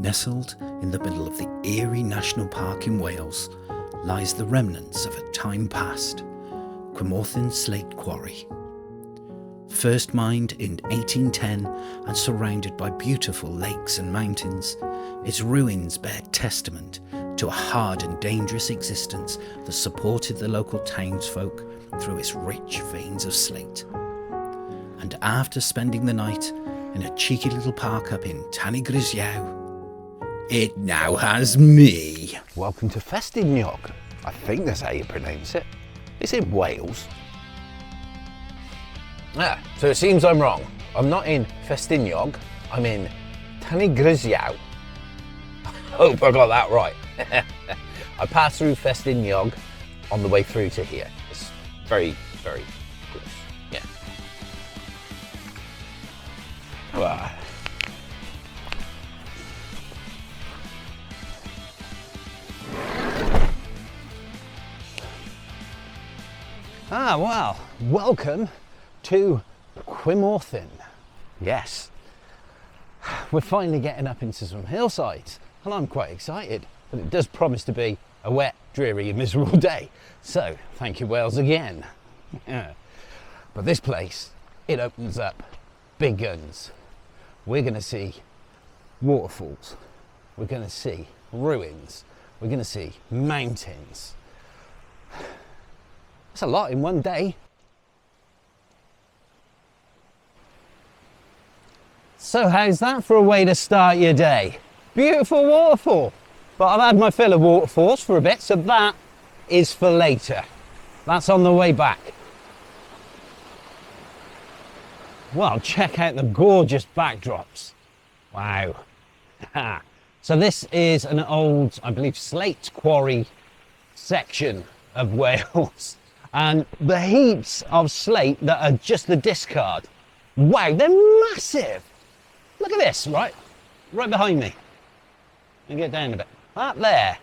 Nestled in the middle of the Eyri National Park in Wales lies the remnants of a time past, Cwmarthin Slate Quarry. First mined in 1810 and surrounded by beautiful lakes and mountains, its ruins bear testament to a hard and dangerous existence that supported the local townsfolk through its rich veins of slate. And after spending the night in a cheeky little park up in Tanygrisiau, it now has me. Welcome to Festiniog. I think that's how you pronounce it. It's in Wales. So it seems I'm wrong. I'm not in Festiniog, I'm in Tanygrisiau. Hope I got that right. I passed through Festiniog on the way through to here. It's very, very close. Yeah. Wow. Welcome to Cwmarthin. Yes. We're finally getting up into some hillsides and I'm quite excited, but it does promise to be a wet, dreary and miserable day. So, thank you Wales again. Yeah. But this place, it opens up big guns. We're going to see waterfalls. We're going to see ruins. We're going to see mountains. That's a lot in one day. So how's that for a way to start your day? Beautiful waterfall. But I've had my fill of waterfalls for a bit, so that is for later. That's on the way back. Well, check out the gorgeous backdrops. Wow. So this is an old, I believe, Slate Quarry section of Wales. And the heaps of slate that are just the discard. Wow, they're massive. Look at this, right behind me. Let me get down a bit. That there.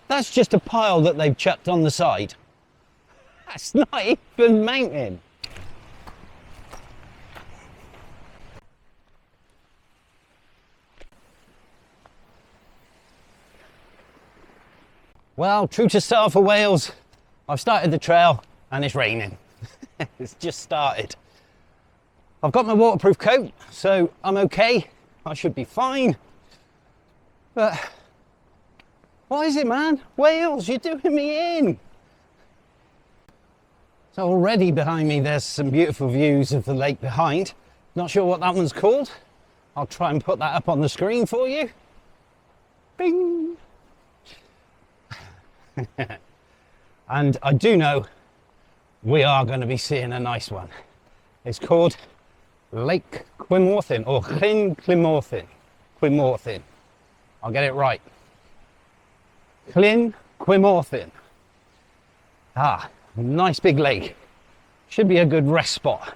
That's just a pile that they've chucked on the side. That's not even mountain. Well, true to style for Wales, I've started the trail and it's raining. It's just started. I've got my waterproof coat, so I'm okay. I should be fine. But what is it, man? Wales, you're doing me in. So already behind me, there's some beautiful views of the lake behind. Not sure what that one's called. I'll try and put that up on the screen for you. Bing. And I do know we are going to be seeing a nice one. It's called Lake Cwmarthin or Llyn Cwmarthin. Cwmarthin. I'll get it right. Llyn Cwmarthin. Nice big lake. Should be a good rest spot.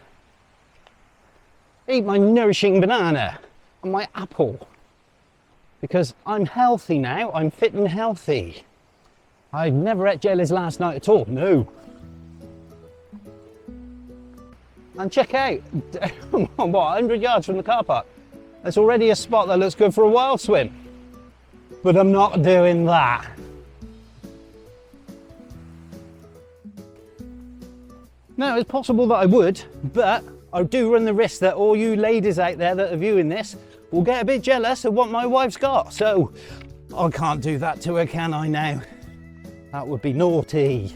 Eat my nourishing banana and my apple. Because I'm healthy now, I'm fit and healthy. I've never ate jellies last night at all, no. And check out, what, 100 yards from the car park, there's already a spot that looks good for a wild swim. But I'm not doing that. Now, it's possible that I would, but I do run the risk that all you ladies out there that are viewing this will get a bit jealous of what my wife's got. So, I can't do that to her, can I now? That would be naughty.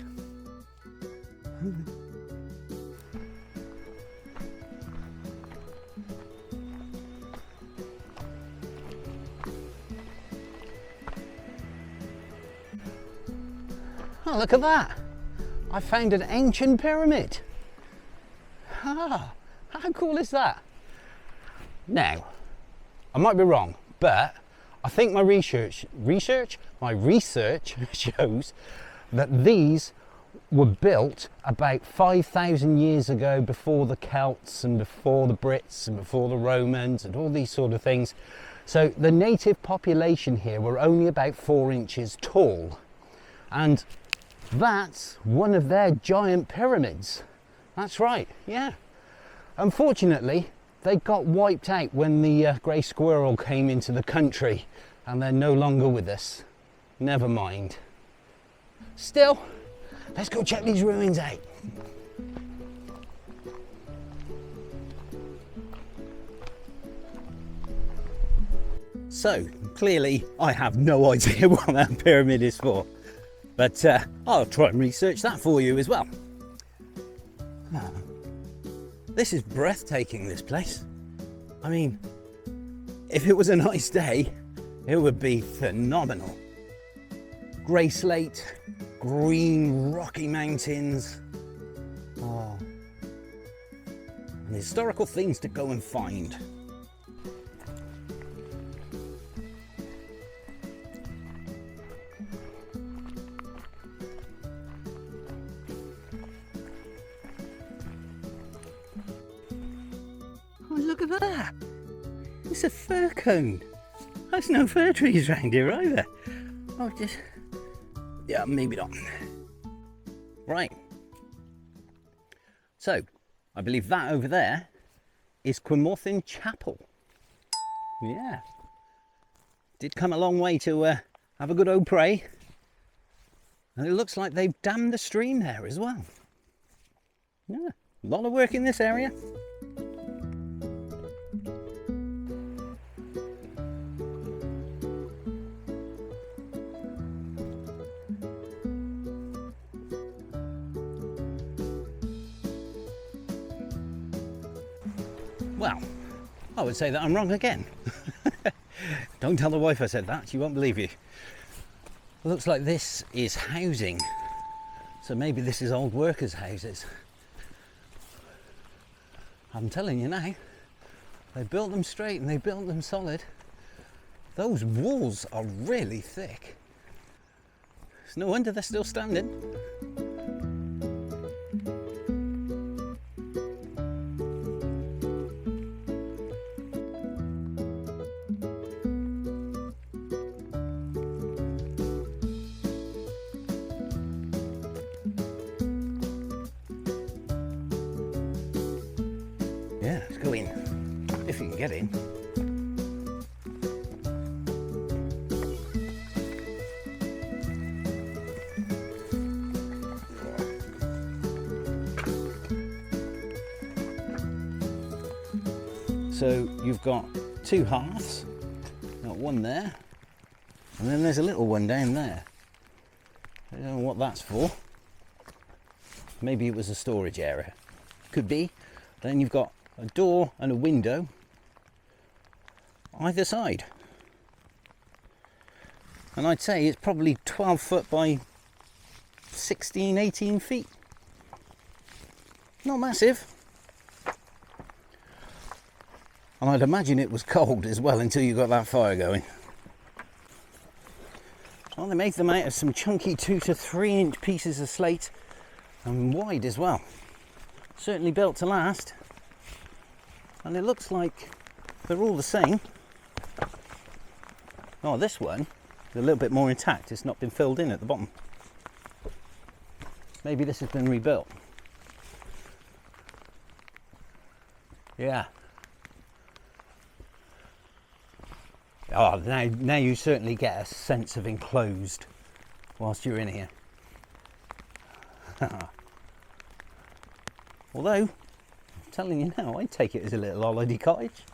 Oh, look at that. I found an ancient pyramid. How cool is that? Now, I might be wrong, but I think my research shows that these were built about 5,000 years ago, before the Celts and before the Brits and before the Romans and all these sort of things. So the native population here were only about 4 inches tall. And that's one of their giant pyramids. That's right, yeah. Unfortunately, they got wiped out when the grey squirrel came into the country, and they're no longer with us. Never mind. Still, let's go check these ruins out. So, clearly, I have no idea what that pyramid is for, but I'll try and research that for you as well. This is breathtaking, this place. I mean, if it was a nice day, it would be phenomenal. Grey slate, green rocky mountains. Oh, and historical things to go and find. Oh, look at that! It's a fir cone. There's no fir trees around here either. Oh, just... yeah, maybe not. Right. So, I believe that over there is Cwmarthin Chapel. Yeah. Did come a long way to have a good old pray. And it looks like they've dammed the stream there as well. Yeah, a lot of work in this area. Well, I would say that I'm wrong again. Don't tell the wife I said that, she won't believe you. Looks like this is housing. So maybe this is old workers' houses. I'm telling you now, they built them straight and they built them solid. Those walls are really thick. It's no wonder they're still standing. Yeah, let's go in, if you can get in. So you've got two hearths, got one there, and then there's a little one down there. I don't know what that's for. Maybe it was a storage area. Could be. Then you've got a door and a window either side. And I'd say it's probably 12 foot by 16, 18 feet. Not massive. And I'd imagine it was cold as well until you got that fire going. Well, they made them out of some chunky 2 to 3 inch pieces of slate and wide as well. Certainly built to last. And it looks like they're all the same. Oh, this one is a little bit more intact. It's not been filled in at the bottom. Maybe this has been rebuilt. Yeah. Oh, now you certainly get a sense of enclosed whilst you're in here. Although, I'm telling you now, I'd take it as a little holiday cottage.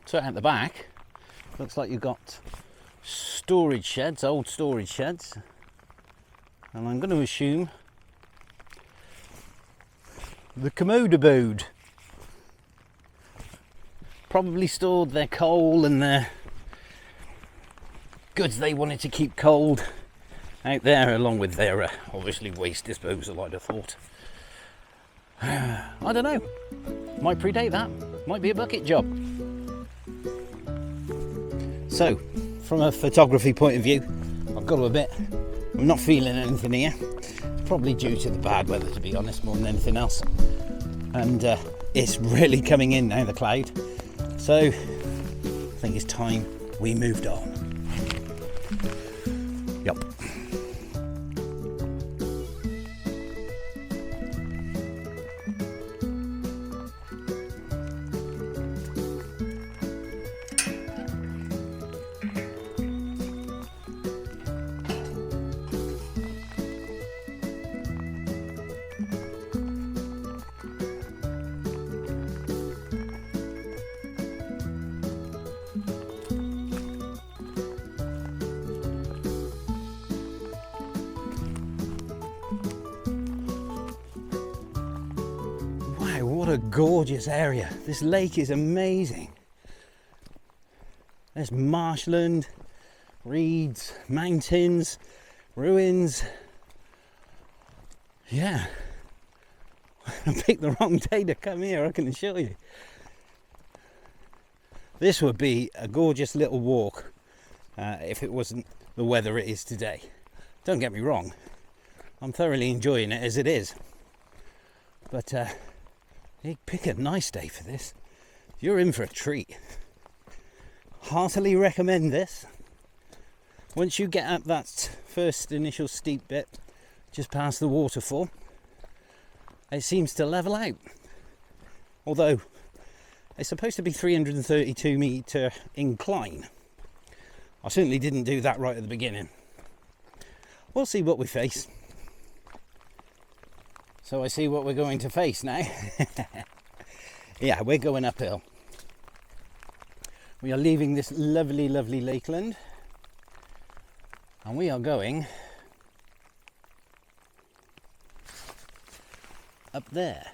So at the back, looks like you've got storage sheds, old storage sheds. And I'm going to assume the commode abode. Probably stored their coal and their goods they wanted to keep cold out there, along with their obviously waste disposal, I'd have thought. I don't know, might predate that, might be a bucket job. So from a photography point of view, I've got to admit I'm not feeling anything here. It's probably due to the bad weather, to be honest, more than anything else. And it's really coming in now, the cloud. So I think it's time we moved on. Yep. What a gorgeous area. This lake is amazing. There's marshland, reeds, mountains, ruins. Yeah. I picked the wrong day to come here, I can assure you. This would be a gorgeous little walk if it wasn't the weather it is today. Don't get me wrong, I'm thoroughly enjoying it as it is. But you pick a nice day for this. You're in for a treat. Heartily recommend this. Once you get up that first initial steep bit, just past the waterfall, it seems to level out. Although it's supposed to be 332 metre incline. I certainly didn't do that right at the beginning. We'll see what we face. So I see what we're going to face now. Yeah, we're going uphill. We are leaving this lovely, lovely lakeland. And we are going up there.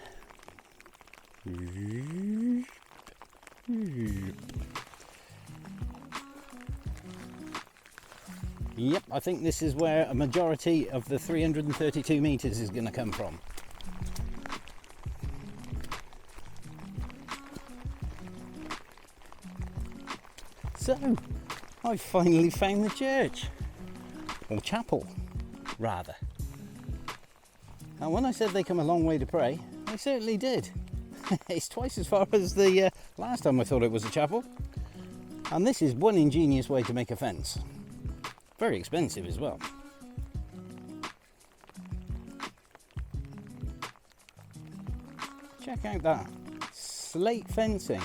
Yep, I think this is where a majority of the 332 metres is going to come from. So, I finally found the church, or chapel, rather. And when I said they come a long way to pray, they certainly did. It's twice as far as the last time I thought it was a chapel. And this is one ingenious way to make a fence. Very expensive as well. Check out that slate fencing.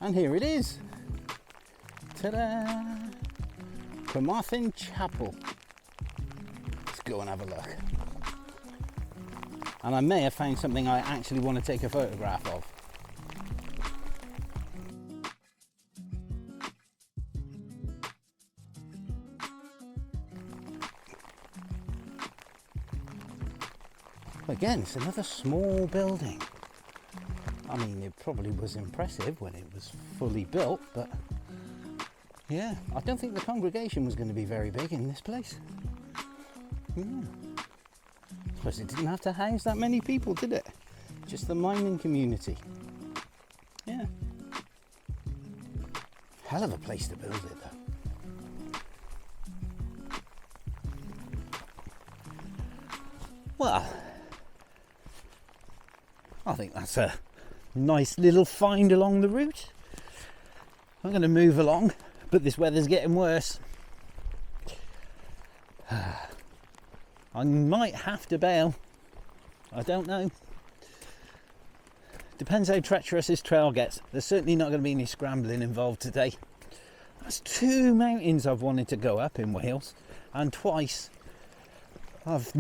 And here it is. Ta-da! Cwmarthin Chapel. Let's go and have a look. And I may have found something I actually want to take a photograph of. Again, it's another small building. I mean, it probably was impressive when it was fully built, but yeah, I don't think the congregation was going to be very big in this place. Yeah. Suppose it didn't have to house that many people, did it? Just the mining community. Yeah. Hell of a place to build it, though. Well, I think that's a nice little find along the route. I'm going to move along, but this weather's getting worse. I might have to bail. I don't know. Depends how treacherous this trail gets. There's certainly not going to be any scrambling involved today. That's 2 mountains I've wanted to go up in Wales, and twice I've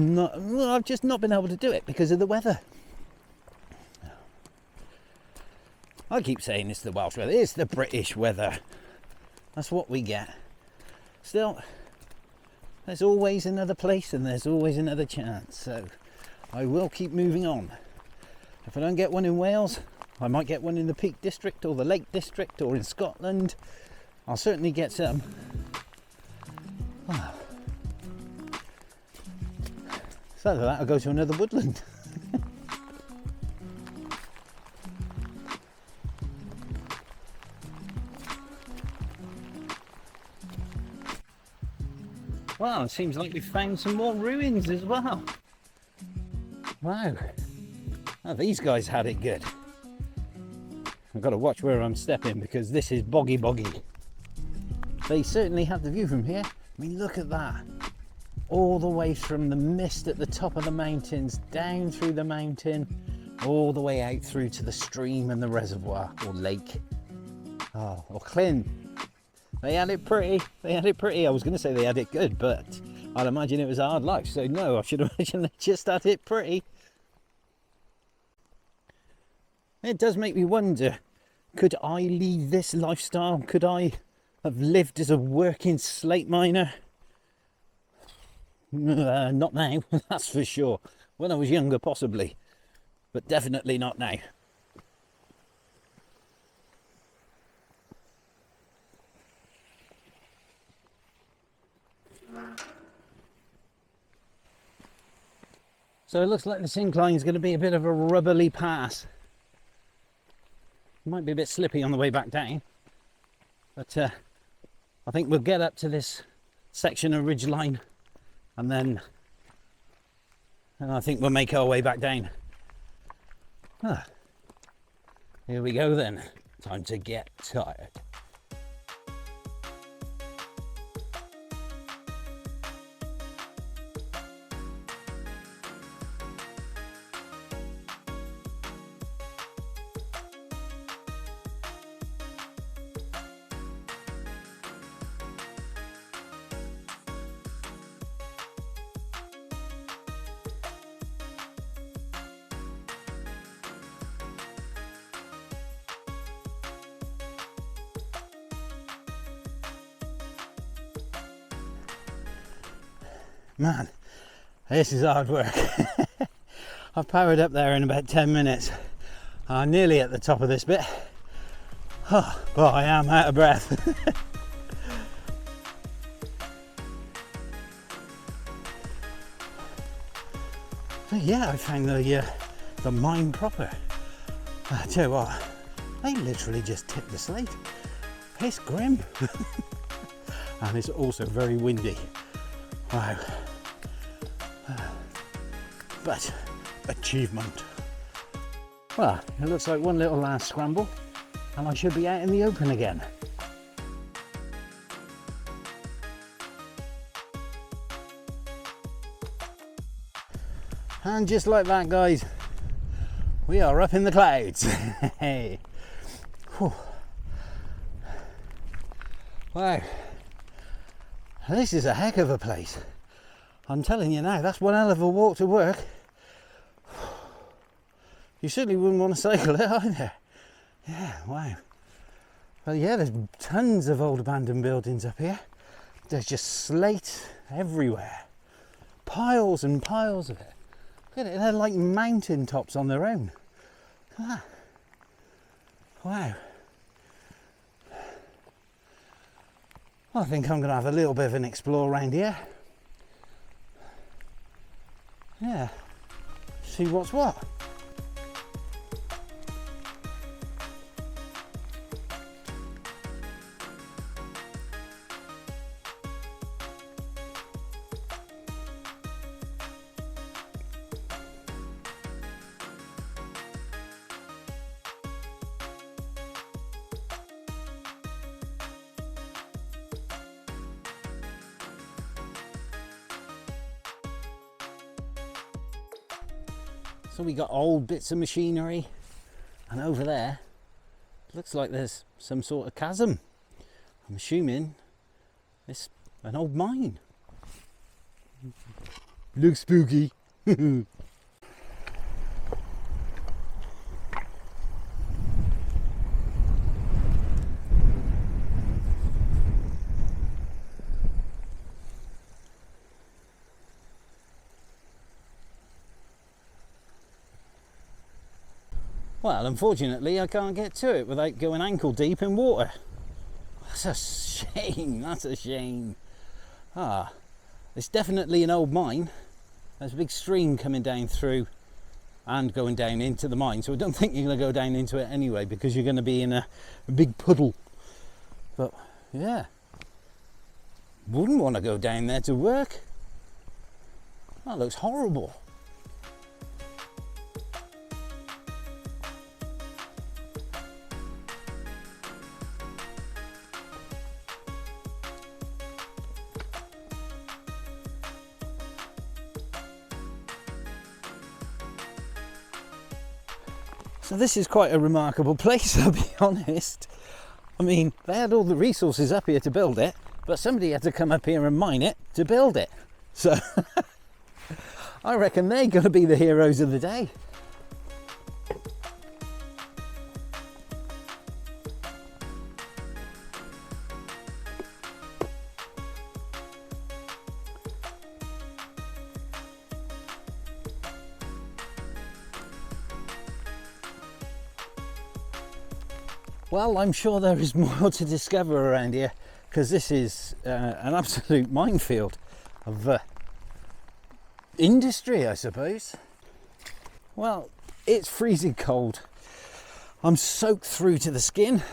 just not been able to do it because of the weather. I keep saying it's the Welsh weather. It's the British weather. That's what we get. Still, there's always another place and there's always another chance. So I will keep moving on. If I don't get one in Wales, I might get one in the Peak District or the Lake District or in Scotland. I'll certainly get some. So after that, I'll go to another woodland. Well, it seems like we've found some more ruins as well. Wow. Oh, these guys had it good. I've got to watch where I'm stepping because this is boggy. They certainly have the view from here. I mean, look at that. All the way from the mist at the top of the mountains, down through the mountain, all the way out through to the stream and the reservoir or lake. Oh, or Llyn. They had it pretty. I was going to say they had it good, but I'd imagine it was a hard life. So no, I should imagine they just had it pretty. It does make me wonder, could I lead this lifestyle? Could I I've lived as a working slate miner. Not now, that's for sure. When I was younger, possibly, but definitely not now. So it looks like this incline is going to be a bit of a rubbly pass. Might be a bit slippy on the way back down, but I think we'll get up to this section of ridgeline, and then I think we'll make our way back down. Here we go then. Time to get tired. Man, this is hard work. I've powered up there in about 10 minutes. I'm nearly at the top of this bit. Oh, but I am out of breath. But yeah, I found the mine proper. I tell you what, they literally just tipped the slate. It's grim. And it's also very windy. Wow. But achievement. Well, it looks like one little last scramble and I should be out in the open again. And just like that, guys, we are up in the clouds. Hey. Whew. Wow. This is a heck of a place. I'm telling you now, that's one hell of a walk to work. You certainly wouldn't want to cycle it either. Yeah, wow. Well, yeah, there's tons of old abandoned buildings up here. There's just slate everywhere. Piles and piles of it. Look at it, they're like mountain tops on their own. Look at that. Wow. I think I'm going to have a little bit of an explore around here. Yeah, see what's what. So we got old bits of machinery, and over there looks like there's some sort of chasm. I'm assuming it's an old mine. Looks spooky. Well, unfortunately, I can't get to it without going ankle deep in water. That's a shame, that's a shame. It's definitely an old mine. There's a big stream coming down through and going down into the mine, so I don't think you're going to go down into it anyway, because you're going to be in a big puddle. But, yeah. Wouldn't want to go down there to work. That looks horrible. So this is quite a remarkable place, I'll be honest. I mean, they had all the resources up here to build it, but somebody had to come up here and mine it to build it. So I reckon they're going to be the heroes of the day. Well, I'm sure there is more to discover around here, because this is an absolute minefield of industry, I suppose. Well, it's freezing cold. I'm soaked through to the skin.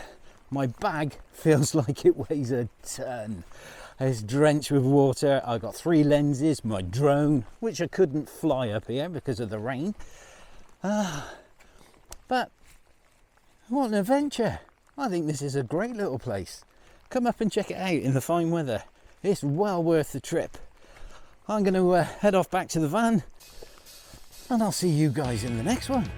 My bag feels like it weighs a ton. It's drenched with water. I've got 3 lenses, my drone, which I couldn't fly up here because of the rain. But what an adventure. I think this is a great little place. Come up and check it out in the fine weather. It's well worth the trip. I'm going to head off back to the van, and I'll see you guys in the next one.